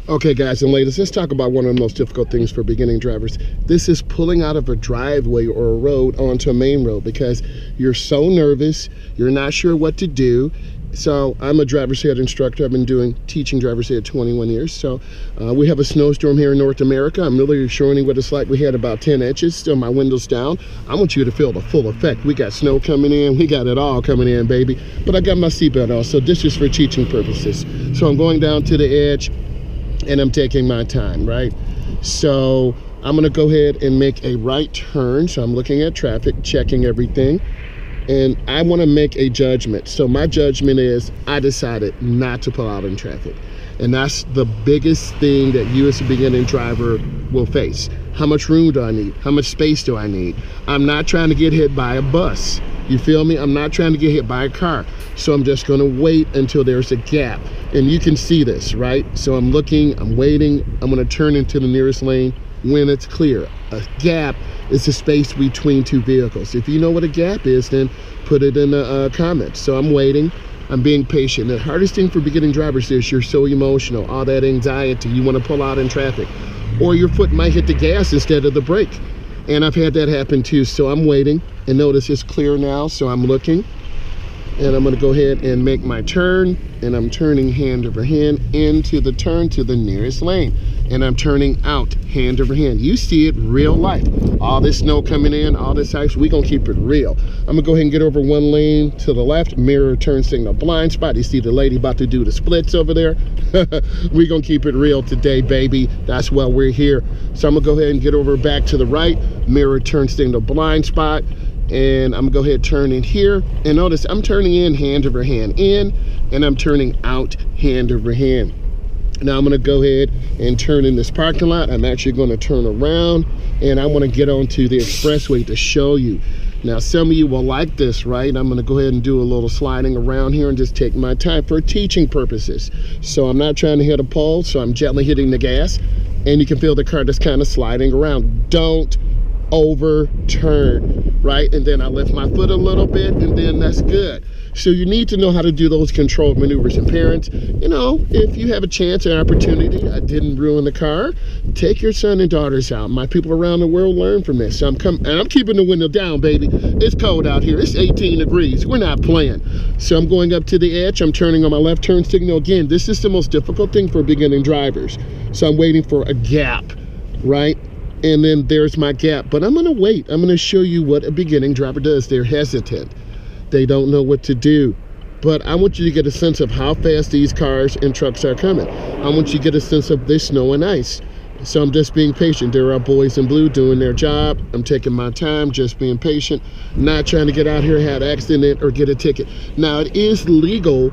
Okay, guys and ladies, let's talk about one of the most difficult things for beginning drivers. This is pulling out of a driveway or a road onto a main road because you're so nervous, you're not sure what to do. So I'm a driver's ed instructor. I've been teaching driver's ed 21 years. So we have a snowstorm here in North America. I'm really showing you what it's like. We had about 10 inches, still my windows down. I want you to feel the full effect. We got snow coming in, we got it all coming in, baby. But I got my seatbelt on, so this is for teaching purposes. So I'm going down to the edge and I'm taking my time, right? So I'm gonna go ahead and make a right turn. So I'm looking at traffic, checking everything, and I wanna make a judgment. So my judgment is, I decided not to pull out in traffic. And that's the biggest thing that you as a beginning driver will face. How much room do I need? How much space do I need? I'm not trying to get hit by a bus. You feel me? I'm not trying to get hit by a car. So I'm just gonna wait until there's a gap. And you can see this, right? So I'm looking, I'm waiting, I'm gonna turn into the nearest lane when it's clear. A gap is the space between two vehicles. If you know what a gap is, then put it in the comments. So I'm waiting, I'm being patient. The hardest thing for beginning drivers is you're so emotional, all that anxiety, you wanna pull out in traffic. Or your foot might hit the gas instead of the brake. And I've had that happen too. So I'm waiting, and notice it's clear now, so I'm looking. And I'm gonna go ahead and make my turn, and I'm turning hand over hand into the turn to the nearest lane. And I'm turning out hand over hand. You see it real life. All this snow coming in, all this ice, we gonna keep it real. I'm gonna go ahead and get over one lane to the left, mirror turn signal blind spot. You see the lady about to do the splits over there? We gonna keep it real today, baby. That's why we're here. So I'm gonna go ahead and get over back to the right, mirror turn signal blind spot. And I'm gonna go ahead and turn in here. And notice I'm turning in hand over hand in, and I'm turning out hand over hand. Now I'm gonna go ahead and turn in this parking lot. I'm actually gonna turn around, and I wanna get onto the expressway to show you. Now some of you will like this, right? I'm gonna go ahead and do a little sliding around here and just take my time for teaching purposes. So I'm not trying to hit a pole, so I'm gently hitting the gas, and you can feel the car just kind of sliding around. Don't overturn, right? And then I lift my foot a little bit, and then that's good. So you need to know how to do those controlled maneuvers. And parents, you know, if you have a chance and opportunity, I didn't ruin the car, take your son and daughters out. My people around the world learn from this. So I'm keeping the window down, baby. It's cold out here. It's 18 degrees. We're not playing. So I'm going up to the edge. I'm turning on my left turn signal. Again, this is the most difficult thing for beginning drivers. So I'm waiting for a gap, right? And then there's my gap, but I'm gonna wait. I'm gonna show you what a beginning driver does. They're hesitant. They don't know what to do. But I want you to get a sense of how fast these cars and trucks are coming. I want you to get a sense of this snow and ice. So I'm just being patient. There are boys in blue doing their job. I'm taking my time, just being patient, not trying to get out here, have an accident, or get a ticket. Now it is legal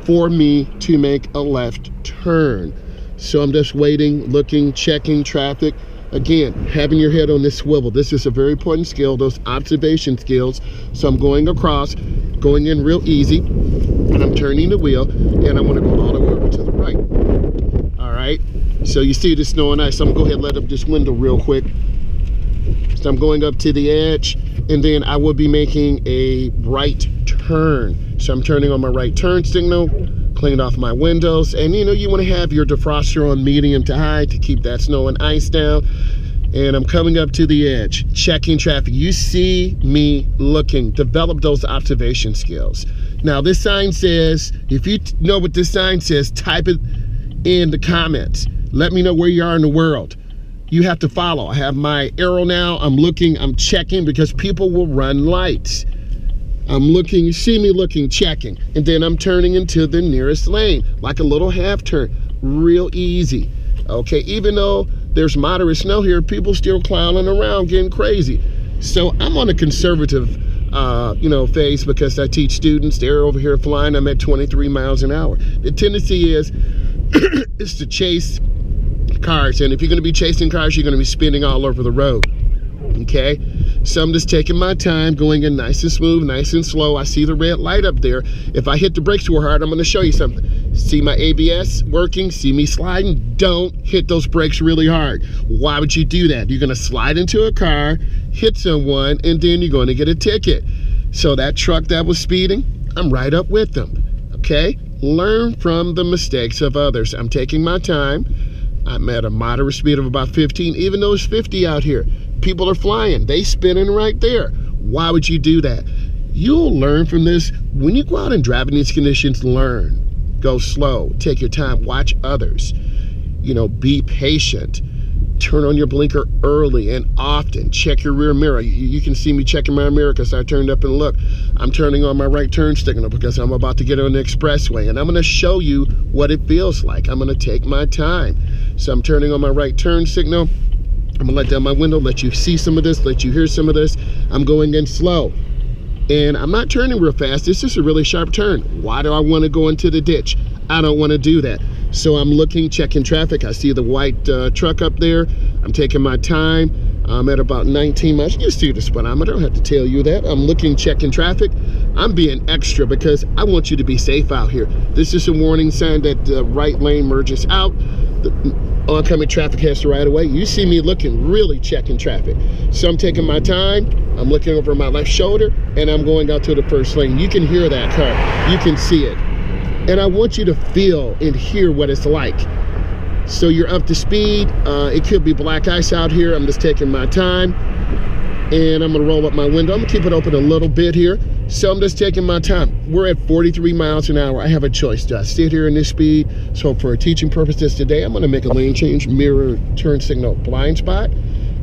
for me to make a left turn. So I'm just waiting, looking, checking traffic. Again, having your head on this swivel. This is a very important skill, those observation skills. So I'm going across, going in real easy, and I'm turning the wheel, and I'm gonna go all the way over to the right. All right, so you see the snow and ice. So I'm gonna go ahead and let up this window real quick. So I'm going up to the edge, and then I will be making a right turn. So I'm turning on my right turn signal, clean off my windows, and you know, you want to have your defroster on medium to high to keep that snow and ice down. And I'm coming up to the edge, checking traffic. You see me looking. Develop those observation skills. Now this sign says, if you know what this sign says, type it in the comments. Let me know where you are in the world. You have to follow. I have my arrow now. I'm looking, I'm checking, because people will run lights. I'm looking, you see me looking, checking, and then I'm turning into the nearest lane, like a little half turn, real easy. Okay, even though there's moderate snow here, people still clowning around, getting crazy. So I'm on a conservative, phase, because I teach students. They're over here flying. I'm at 23 miles an hour. The tendency is to chase cars, and if you're going to be chasing cars, you're going to be spinning all over the road. Okay, so I'm just taking my time, going in nice and smooth, nice and slow. I see the red light up there. If I hit the brakes too hard, I'm going to show you something. See my ABS working? See me sliding? Don't hit those brakes really hard. Why would you do that? You're going to slide into a car, hit someone, and then you're going to get a ticket. So that truck that was speeding, I'm right up with them. Okay, learn from the mistakes of others. I'm taking my time. I'm at a moderate speed of about 15, even though it's 50 out here. People are flying, they spinning right there. Why would you do that? You'll learn from this. When you go out and drive in these conditions, learn. Go slow, take your time, watch others. You know, be patient. Turn on your blinker early and often. Check your rear mirror. You can see me checking my mirror because I turned up and look. I'm turning on my right turn signal because I'm about to get on the expressway, and I'm going to show you what it feels like. I'm going to take my time. So I'm turning on my right turn signal. I'm gonna let down my window, let you see some of this, let you hear some of this. I'm going in slow. And I'm not turning real fast. This is a really sharp turn. Why do I want to go into the ditch? I don't want to do that. So I'm looking, checking traffic. I see the white truck up there. I'm taking my time. I'm at about 19 miles. You see the speedometer, I don't have to tell you that. I'm looking, checking traffic. I'm being extra because I want you to be safe out here. This is a warning sign that the right lane merges out. The oncoming traffic has to right away. You see me looking, really checking traffic. So I'm taking my time. I'm looking over my left shoulder and I'm going out to the first lane. You can hear that car. You can see it. And I want you to feel and hear what it's like. So you're up to speed. It could be black ice out here. I'm just taking my time. And I'm gonna roll up my window. I'm gonna keep it open a little bit here. So I'm just taking my time. We're at 43 miles an hour. I have a choice. Do I sit here in this speed? So for teaching purposes today, I'm gonna make a lane change, mirror, turn signal, blind spot.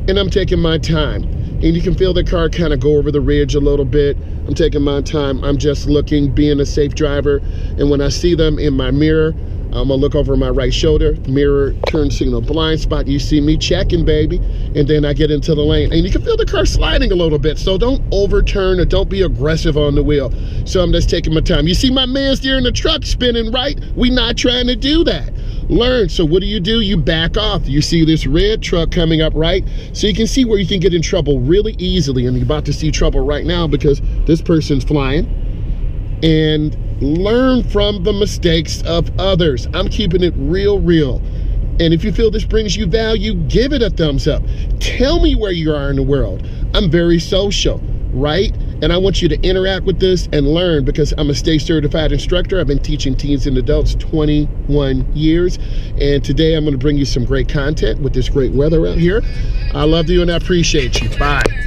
And I'm taking my time. And you can feel the car kind of go over the ridge a little bit. I'm taking my time. I'm just looking, being a safe driver. And when I see them in my mirror, I'm gonna look over my right shoulder, mirror, turn signal, blind spot. You see me checking, baby. And then I get into the lane. And you can feel the car sliding a little bit. So don't overturn or don't be aggressive on the wheel. So I'm just taking my time. You see my man steering the truck spinning right? We not trying to do that. Learn. So what do? You back off. You see this red truck coming up right? So you can see where you can get in trouble really easily. And you're about to see trouble right now because this person's flying. And learn from the mistakes of others. I'm keeping it real. And if you feel this brings you value, give it a thumbs up. Tell me where you are in the world. I'm very social, right? And I want you to interact with this and learn because I'm a state certified instructor. I've been teaching teens and adults 21 years. And today I'm going to bring you some great content with this great weather out here. I love you and I appreciate you. Bye.